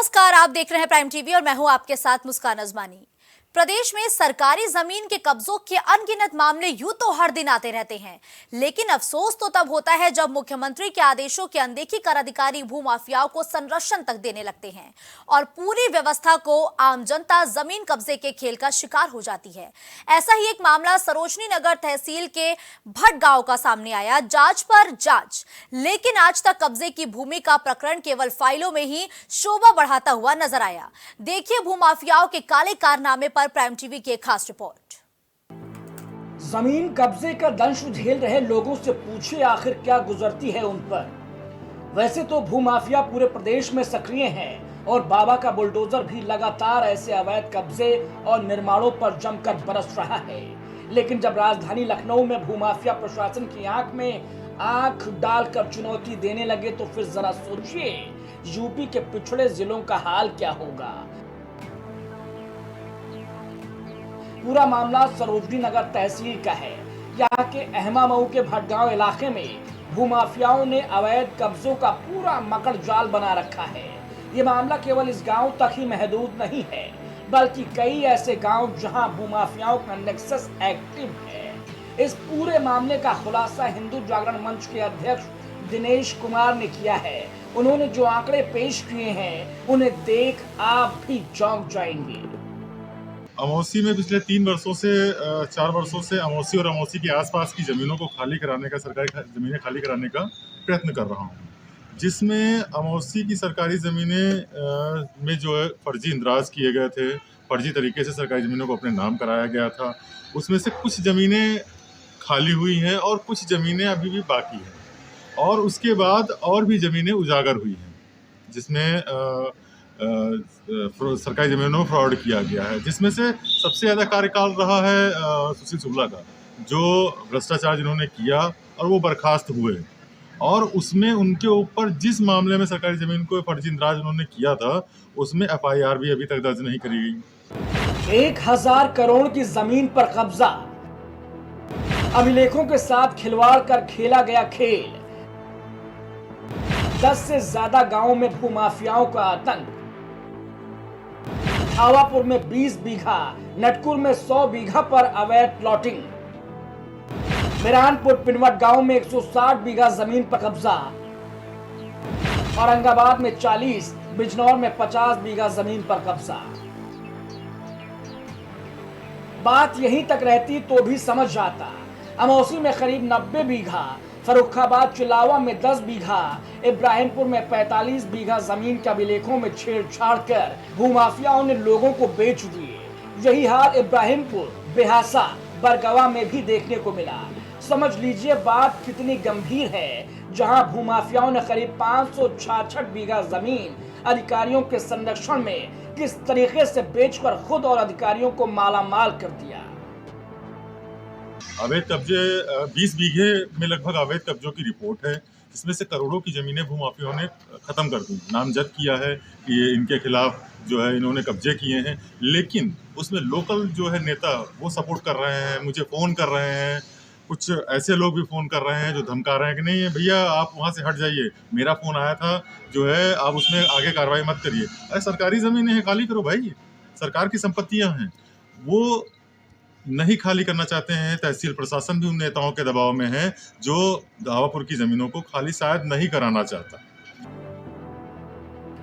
नमस्कार, आप देख रहे हैं प्राइम टीवी और मैं हूं आपके साथ मुस्कान अजमानी। प्रदेश में सरकारी जमीन के कब्जों के अनगिनत मामले यूं तो हर दिन आते रहते हैं, लेकिन अफसोस तो तब होता है जब मुख्यमंत्री के आदेशों की अनदेखी कर अधिकारी भूमाफियाओं को संरक्षण तक देने लगते हैं और पूरी व्यवस्था को आम जनता जमीन कब्जे के खेल का शिकार हो जाती है। ऐसा ही एक मामला सरोजनी नगर तहसील के भट गांव का सामने आया। जांच पर जांच, लेकिन आज तक कब्जे की भूमि का प्रकरण केवल फाइलों में ही शोभा बढ़ाता हुआ नजर आया। देखिए भूमाफियाओं के काले कारनामे पर प्राइम टीवी की एक खास रिपोर्ट। जमीन कब्जे का दंश झेल रहे लोगों से पूछे आखिर क्या गुजरती है उन पर। वैसे तो भूमाफिया पूरे प्रदेश में सक्रिय हैं और बाबा का बुलडोजर भी लगातार ऐसे अवैध कब्जे और निर्माणों पर जमकर बरस रहा है, लेकिन जब राजधानी लखनऊ में भूमाफिया प्रशासन की आंख में आंख डालकर चुनौती देने लगे तो फिर जरा सोचिए यूपी के पिछड़े जिलों का हाल क्या होगा। पूरा मामला सरोजनी नगर तहसील का है। यहाँ के अहमा मऊ के भटगांव इलाके में भूमाफियाओं ने अवैध कब्जों का पूरा मकड़ जाल बना रखा है। ये मामला केवल इस गांव तक ही महदूद नहीं है, बल्कि कई ऐसे गांव जहां भूमाफियाओं का नेक्सस एक्टिव है। इस पूरे मामले का खुलासा हिंदू जागरण मंच के अध्यक्ष दिनेश कुमार ने किया है। उन्होंने जो आंकड़े पेश किए हैं उन्हें देख आप भी चौंक जाएंगे। अमौसी में पिछले 3 वर्षों से 4 वर्षों से अमौसी और अमौसी के आसपास की ज़मीनों को खाली कराने का, सरकारी ज़मीनें खाली कराने का प्रयत्न कर रहा हूँ, जिसमें अमौसी की सरकारी ज़मीनें में जो है फर्जी इंदराज किए गए थे, फर्जी तरीके से सरकारी ज़मीनों को अपने नाम कराया गया था। उसमें से कुछ ज़मीनें खाली हुई हैं और कुछ ज़मीनें अभी भी बाकी हैं, और उसके बाद और भी ज़मीनें उजागर हुई हैं जिसमें सरकारी ज़मीनों में फ्रॉड किया गया है, जिसमें से सबसे ज़्यादा कार्यकाल रहा है सुशील शुक्ला का, जो भ्रष्टाचार जिन्होंने किया और वो बर्खास्त हुए, और उसमें उनके ऊपर जिस मामले में सरकारी ज़मीन को फर्जी इंदराज उन्होंने किया था उसमें FIR भी अभी तक दर्ज नहीं करी गई। 1000 करोड़ की जमीन पर कब्जा, अभिलेखों के साथ खिलवाड़ कर खेला गया खेल। 10 से ज्यादा गांवों में भूमाफियाओं का आतंक। छावापुर में 20 बीघा, नटकुर में 100 बीघा पर अवैध प्लॉटिंग। मिरानपुर पिनवट गांव में 160 बीघा जमीन पर कब्जा। औरंगाबाद में 40, बिजनौर में 50 बीघा जमीन पर कब्जा। बात यहीं तक रहती तो भी समझ जाता। अमौसी में करीब 90 बीघा, फर्रुखाबाद चिलावा में 10 बीघा, इब्राहिमपुर में 45 बीघा जमीन के अभिलेखों में छेड़छाड़ कर भूमाफियाओं ने लोगों को बेच दिए। यही हाल इब्राहिमपुर, बेहासा, बरगवा में भी देखने को मिला। समझ लीजिए बात कितनी गंभीर है, जहां भूमाफियाओं ने करीब 566 बीघा जमीन अधिकारियों के संरक्षण में किस तरीके से बेचकर खुद और अधिकारियों को मालामाल कर दिया। अवैध कब्जे 20 बीघे में लगभग अवैध कब्जों की रिपोर्ट है, जिसमें से करोड़ों की ज़मीनें भूमाफियाओं ने ख़त्म कर दी, नामजद किया है कि ये इनके खिलाफ जो है इन्होंने कब्जे किए हैं। लेकिन उसमें लोकल जो है नेता वो सपोर्ट कर रहे हैं, मुझे फ़ोन कर रहे हैं, कुछ ऐसे लोग भी फ़ोन कर रहे हैं जो धमका रहे हैं कि नहीं भैया आप वहाँ से हट जाइए, मेरा फ़ोन आया था जो है आप उसमें आगे कार्रवाई मत करिए। अरे सरकारी ज़मीनें हैं, खाली करो भाई, सरकार की संपत्तियाँ हैं, वो नहीं खाली करना चाहते हैं। तहसील प्रशासन भी उन नेताओं के दबाव में है जो दावापुर की जमीनों को खाली शायद नहीं कराना चाहता।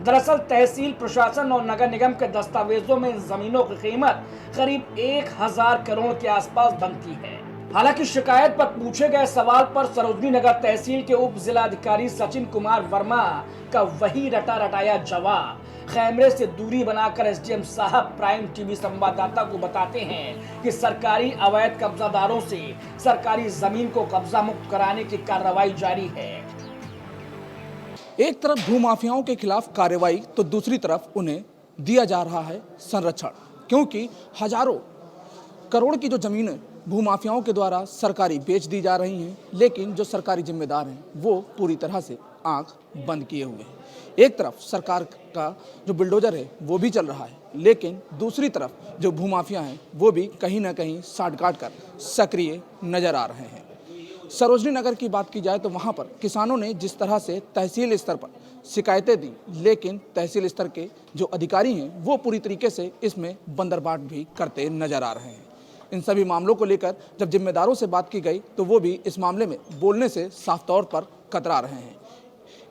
दरअसल तहसील प्रशासन और नगर निगम के दस्तावेजों में इन जमीनों की कीमत करीब 1000 करोड़ के आसपास बनती है। हालांकि शिकायत पर पूछे गए सवाल पर सरोजनी नगर तहसील के उप जिलाधिकारी सचिन कुमार वर्मा का वही रटा रटाया जवाब। कैमरे से दूरी बनाकर SDM साहब प्राइम टीवी संवाददाता को बताते हैं कि सरकारी अवैध कब्जादारों से सरकारी जमीन को कब्जा मुक्त कराने की कार्रवाई जारी है। एक तरफ भूमाफियाओं के खिलाफ कार्रवाई तो दूसरी तरफ उन्हें दिया जा रहा है संरक्षण, क्योंकि हजारों करोड़ की जो जमीनें भूमाफियाओं के द्वारा सरकारी बेच दी जा रही हैं, लेकिन जो सरकारी जिम्मेदार हैं वो पूरी तरह से आंख बंद किए हुए हैं। एक तरफ सरकार का जो बुलडोजर है वो भी चल रहा है, लेकिन दूसरी तरफ जो भूमाफिया हैं वो भी कहीं ना कहीं साठ काट कर सक्रिय नजर आ रहे हैं। सरोजनी नगर की बात की जाए तो वहाँ पर किसानों ने जिस तरह से तहसील स्तर पर शिकायतें दी, लेकिन तहसील स्तर के जो अधिकारी हैं वो पूरी तरीके से इसमें बंदरबाट भी करते नजर आ रहे हैं। इन सभी मामलों को लेकर जब जिम्मेदारों से बात की गई तो वो भी इस मामले में बोलने से साफ तौर पर कतरा रहे हैं।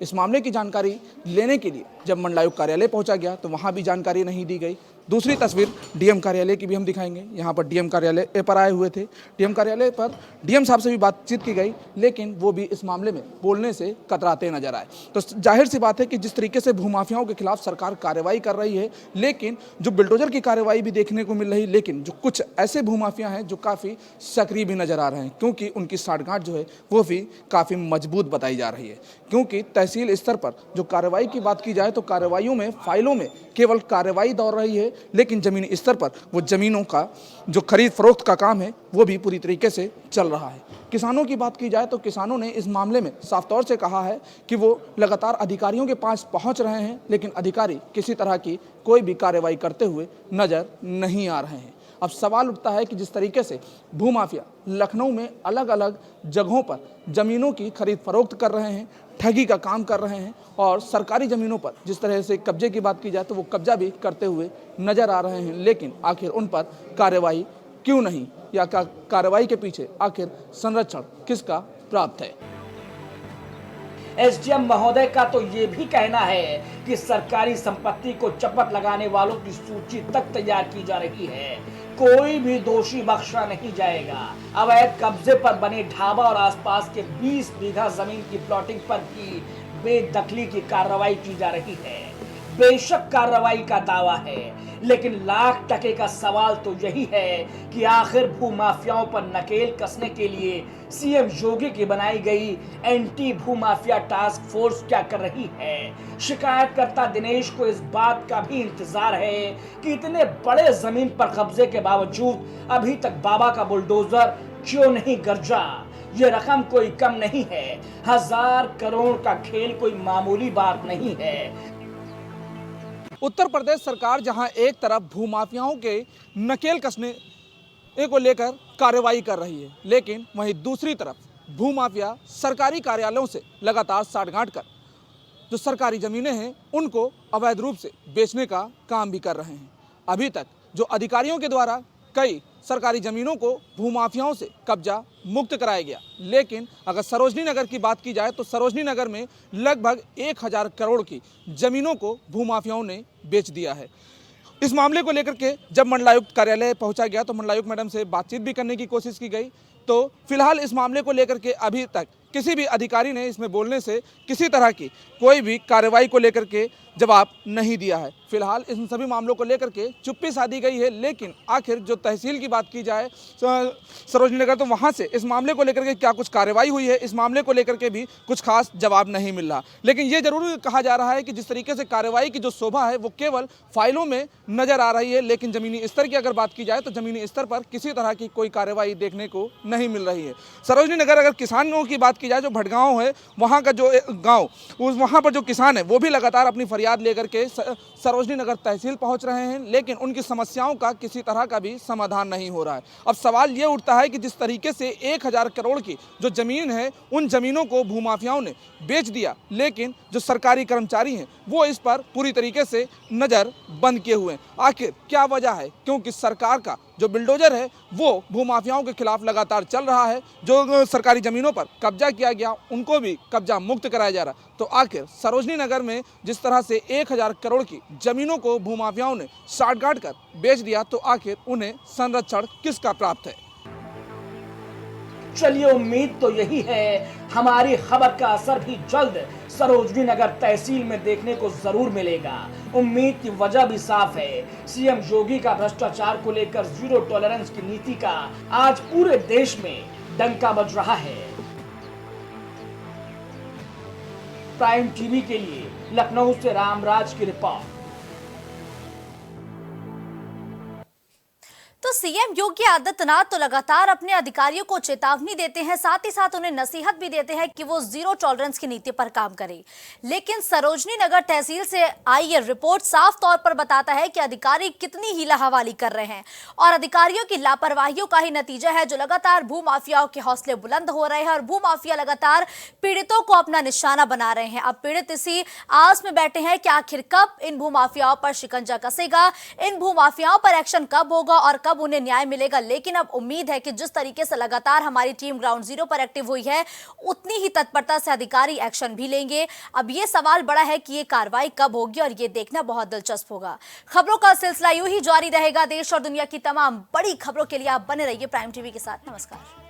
इस मामले की जानकारी लेने के लिए जब मंडलायुक्त कार्यालय पहुंचा गया तो वहां भी जानकारी नहीं दी गई। दूसरी तस्वीर डीएम कार्यालय की भी हम दिखाएंगे। यहाँ पर डीएम कार्यालय पर आए हुए थे। डीएम कार्यालय पर डीएम साहब से भी बातचीत की गई, लेकिन वो भी इस मामले में बोलने से कतराते नजर आए। तो जाहिर सी बात है कि जिस तरीके से भूमाफियाओं के खिलाफ सरकार कार्रवाई कर रही है, लेकिन जो बुलडोजर की कार्रवाई भी देखने को मिल रही, लेकिन जो कुछ ऐसे भूमाफिया हैं जो काफ़ी सक्रिय भी नजर आ रहे हैं, क्योंकि उनकी साठगांठ जो है वो भी काफ़ी मजबूत बताई जा रही है। क्योंकि तहसील स्तर पर जो कार्रवाई की बात की जाए तो कार्रवाइयों में, फाइलों में केवल कार्रवाई दौड़ रही है, लेकिन जमीनी स्तर पर वो जमीनों का जो खरीद फरोख्त का काम है वो भी पूरी तरीके से चल रहा है। किसानों की बात की जाए तो किसानों ने इस मामले में साफ तौर से कहा है कि वो लगातार अधिकारियों के पास पहुंच रहे हैं, लेकिन अधिकारी किसी तरह की कोई भी कार्रवाई करते हुए नजर नहीं आ रहे हैं। अब सवाल उठता है कि जिस तरीके से भूमाफिया लखनऊ में अलग अलग जगहों पर ज़मीनों की खरीद फरोख्त कर रहे हैं, ठगी का काम कर रहे हैं, और सरकारी ज़मीनों पर जिस तरह से कब्जे की बात की जाए तो वो कब्जा भी करते हुए नज़र आ रहे हैं, लेकिन आखिर उन पर कार्रवाई क्यों नहीं, या कार्रवाई के पीछे आखिर संरक्षण किसका प्राप्त है। एसडीएम महोदय का तो ये भी कहना है कि सरकारी संपत्ति को चपत लगाने वालों की सूची तक तैयार की जा रही है। कोई भी दोषी बख्शा नहीं जाएगा। अवैध कब्जे पर बने ढाबा और आसपास के 20 बीघा जमीन की प्लॉटिंग पर भी बेदखली की कार्रवाई की जा रही है। बेशक कार्रवाई का दावा है, लेकिन लाख टके का सवाल तो यही है कि आखिर भूमाफियाओं पर नकेल कसने के लिए सीएम योगी की बनाई गई एंटी भूमाफिया टास्क फोर्स क्या कर रही है। शिकायतकर्ता दिनेश को इस बात का भी इंतजार है कि इतने बड़े जमीन पर कब्जे के बावजूद अभी तक बाबा का बुलडोजर क्यों नहीं गरजा। ये रकम कोई कम नहीं है। 1000 करोड़ का खेल कोई मामूली बात नहीं है। उत्तर प्रदेश सरकार जहां एक तरफ भूमाफियाओं के नकेल कसने को लेकर कार्रवाई कर रही है, लेकिन वहीं दूसरी तरफ भूमाफिया सरकारी कार्यालयों से लगातार साठगांठ कर जो सरकारी ज़मीनें हैं उनको अवैध रूप से बेचने का काम भी कर रहे हैं। अभी तक जो अधिकारियों के द्वारा कई सरकारी ज़मीनों को भूमाफियाओं से कब्जा मुक्त कराया गया, लेकिन अगर सरोजनी नगर की बात की जाए तो सरोजनी नगर में लगभग 1000 करोड़ की ज़मीनों को भूमाफियाओं ने बेच दिया है। इस मामले को लेकर के जब मंडलायुक्त कार्यालय पहुंचा गया तो मंडलायुक्त मैडम से बातचीत भी करने की कोशिश की गई, तो फिलहाल इस मामले को लेकर के अभी तक किसी भी अधिकारी ने इसमें बोलने से किसी तरह की कोई भी कार्रवाई को लेकर के जवाब नहीं दिया है। फिलहाल इन सभी मामलों को लेकर के चुप्पी साधी गई है, लेकिन आखिर जो तहसील की बात की जाए सरोजनी नगर, तो वहां से इस मामले को लेकर के क्या कुछ कार्रवाई हुई है, इस मामले को लेकर के भी कुछ खास जवाब नहीं मिल रहा। लेकिन ये जरूर कहा जा रहा है कि जिस तरीके से कार्रवाई की जो शोभा है वो केवल फाइलों में नजर आ रही है, लेकिन ज़मीनी स्तर की अगर बात की जाए तो ज़मीनी स्तर पर किसी तरह की कोई कार्रवाई देखने को नहीं मिल रही है। सरोजनी नगर अगर किसानों की बात की जाए, जो भटगांव है वहाँ का जो गाँव, वहाँ पर जो किसान है वो भी लगातार अपनी फरियाद लेकर के सरोजनी नगर तहसील पहुंच रहे हैं, लेकिन उनकी समस्याओं का किसी तरह का भी समाधान नहीं हो रहा है। अब सवाल ये उठता है कि जिस तरीके से 1000 करोड़ की जो जमीन है उन जमीनों को भूमाफियाओं ने बेच दिया, लेकिन जो सरकारी कर्मचारी हैं वो इस पर पूरी तरीके से नज़र बंद किए हुए हैं। आखिर क्या वजह है? क्योंकि सरकार का जो बुलडोजर है वो भूमाफियाओं के खिलाफ लगातार चल रहा है। जो सरकारी ज़मीनों पर कब्जा किया गया उनको भी कब्जा मुक्त कराया जा रहा। तो आखिर सरोजनी नगर में जिस तरह से 1000 करोड़ की ज़मीनों को भूमाफियाओं ने साठगांठ कर बेच दिया, तो आखिर उन्हें संरक्षण किसका प्राप्त है? चलिए, उम्मीद तो यही है हमारी खबर का असर भी जल्द सरोजनी नगर तहसील में देखने को जरूर मिलेगा। उम्मीद की वजह भी साफ है। सीएम योगी का भ्रष्टाचार को लेकर जीरो टॉलरेंस की नीति का आज पूरे देश में डंका बज रहा है। प्राइम टीवी के लिए लखनऊ से रामराज की रिपोर्ट। तो सीएम योगी आदित्यनाथ तो लगातार अपने अधिकारियों को चेतावनी देते हैं, साथ ही साथ उन्हें नसीहत भी देते हैं कि वो जीरो टॉलरेंस की नीति पर काम करें। लेकिन सरोजनी नगर तहसील से आई ये रिपोर्ट साफ तौर पर बताता है कि अधिकारी कितनी हीला हवाली कर रहे हैं और अधिकारियों की लापरवाहियों का ही नतीजा है जो लगातार भूमाफियाओं के हौसले बुलंद हो रहे हैं और भूमाफिया लगातार पीड़ितों को अपना निशाना बना रहे हैं। अब पीड़ित इसी आस में बैठे हैं कि आखिर कब इन भूमाफियाओं पर शिकंजा कसेगा, इन भूमाफियाओं पर एक्शन कब होगा और कब उन्हें न्याय मिलेगा। लेकिन अब उम्मीद है कि जिस तरीके से लगातार हमारी टीम ग्राउंड जीरो पर एक्टिव हुई है, उतनी ही तत्परता से अधिकारी एक्शन भी लेंगे। अब ये सवाल बड़ा है कि ये कार्रवाई कब होगी और ये देखना बहुत दिलचस्प होगा। खबरों का सिलसिला यूं ही जारी रहेगा। देश और दुनिया की तमाम बड़ी खबरों के लिए आप बने रहिए प्राइम टीवी के साथ। नमस्कार।